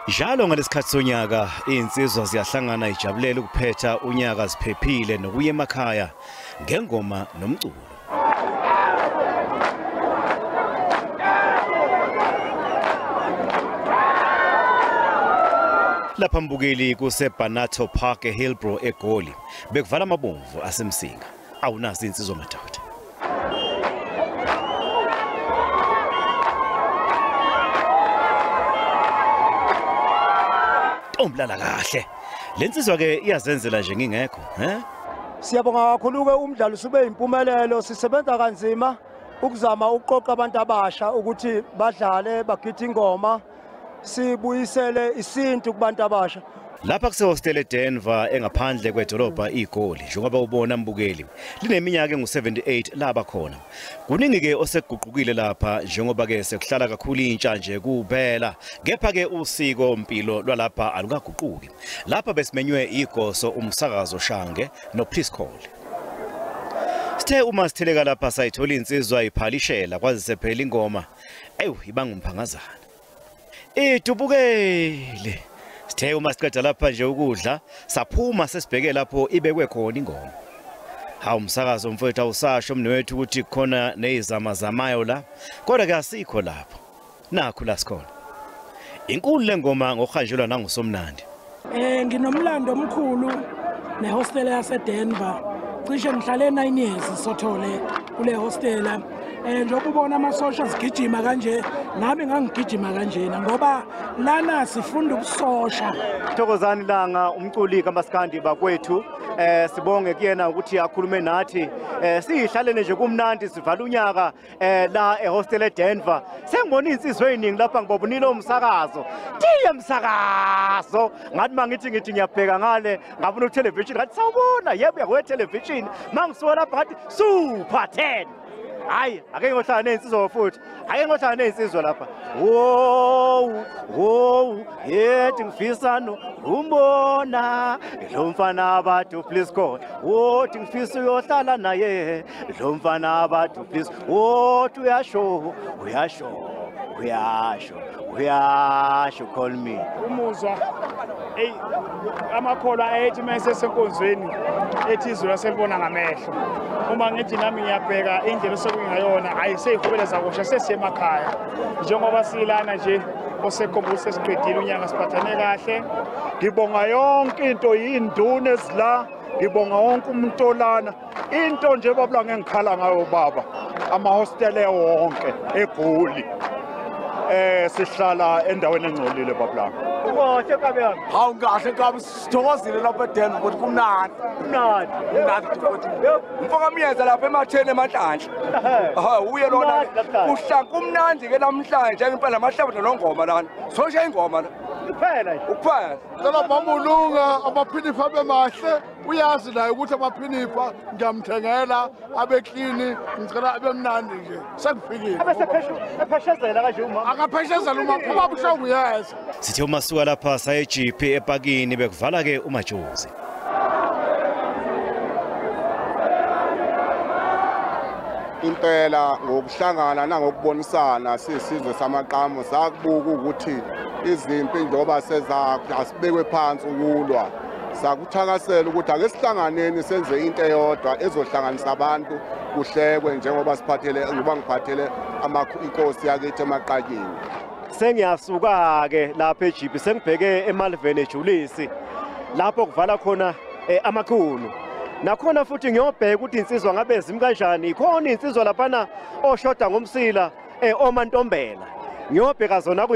Njalo ngalesikhathi sonyaka insizwa ziyahlangana ijabulela ukuphetha unyaka ziphephile nokuya emakhaya ngengoma nomculo. Lapha Mbukeli kuseBanato Park eHillbrow eGoli bekuvala amabomvu asemsinga. Awunazi insizwa madoda. Omlala kahle. Lensizwa ke iyazenzela nje ngingekho, Siyabonga kakhulu ke umdlalo sube impumelelo, sisebenza kanzima ukuzama ukuqoqa abantu abasha ukuthi badlale bagide ingoma sibuyisele isintu kubantu abasha. Lapha kusehostele Denver engaphandle kwedolobha eGoli njengoba ubona Mbukeli lineminyaka engu78 laba khona. Kuningi ke osekuguqukile lapha njengoba ke sekuhlala kakhulu intsha nje kuphela kepha ke usiko impilo lwalapha alukaguquki. Lapha besimenywe igoso umsakazo shange no please call. Sithe uma sitheleka lapha sayithola insizwa iphalishela kwazi sephela ingoma. Ibanga umphangazana. Idubukele. Sithe uma siqeda lapha nje ukudla saphuma sesibheke lapho ibekwe khona ingoma. Umsakazo mfowethu awusasho umnewethu ukuthi khona nezama zamayo la kodwa ke asikho lapho. Nakho la sikhona. Inkulu lengoma ngokuhanjelwa nangusomnandi. Nginomlando omkhulu nehostel yaseDenver. Cishe ngihlale 9 years sothole kule hostela. Njengoba ubona amasosha sigijima kanje nami ngangigijima kanjena ngoba lana sifunda ubusosha. Thokozani Langa umculi kaMaskandi bakwethu sibonge kuyena ukuthi akhulume nathi sihlalene nje kumnandi sivala unyaka la ehostel eDenver. Sengibona insizwe eziningi lapha ngibabonile umsakazo. Tiye umsakazo ngathi mangithi ngiyabheka ngale ngabona utelevision ngathi sawubona yebo yakwe television mangisuka lapha ngathi super 10. Hayi ake ngohlala nensizwa futhi ake ngohlala nensizwa lapha yethi ngifisa no umbona lo mfana abathu please call wothi ngifisa uyohlala naye lo mfana abathu please wothi uyasho call me umuzwa amakholwa ethi mase senkonzweni ethi izwe laselibona ngamehlo uma ngithi nami ngiyabheka indlela sekuyingayona ayiseyihobeleza kusha sesiyemakhaya njengoba silana nje osekhombula sesiqedile unyaka siphathane kahle ngibonga yonke into yinduna ezila ngibonga wonke umuntu olana into nje babula ngengikhala ngayo baba amahostele wonke eGoli sihlala endaweni engcolile babla. Ukohle kabe yami. Hawu kahle kabe sithokozile lapha eDenver ukuthi kumnandi. Kumnandi futhi. Mfoka miyeza lapha ematheni emanhlanhla. Uye lona uhla kumnandi ke namhlanje ngempela amahlamvu nongoma lana. Sosha ingoma la. Kuphela nje. Ukuphela. Ngicela mamulunga amaphinifa abemahle uyazi naye ukuthi amaphinifa ngiyamthengela abe clean ngicela abe mnandi nje sekufikile. Abesepheshezela kanje uma. Akapheshezela uma kuba buhlungu yazi. Sithe uma suka lapha saye GP epakini bekuvala ke umajozi. Impela ngokuhlangana nangokubonisana sisizwe samaqhamu sakubuka ukuthi izimpi njengoba asibekwe phansi ukulwa sakuthakasela ukuthi ake sihlanganeni senze into eyodwa ezohlanganisa abantu kuhlekwe njengoba ngiphathele inkosi yakithi emaqakeni. Sengiyasuka ke lapha eGP sengibheke eMalvern eJulisi lapho kuvala khona amakhulu. Nakhona futhi ngiyobheka ukuthi insizwa ngabe zimi kanjani. Ikhona insizwa laphana oshoda ngomsila omantombela. Ngiyobheka zona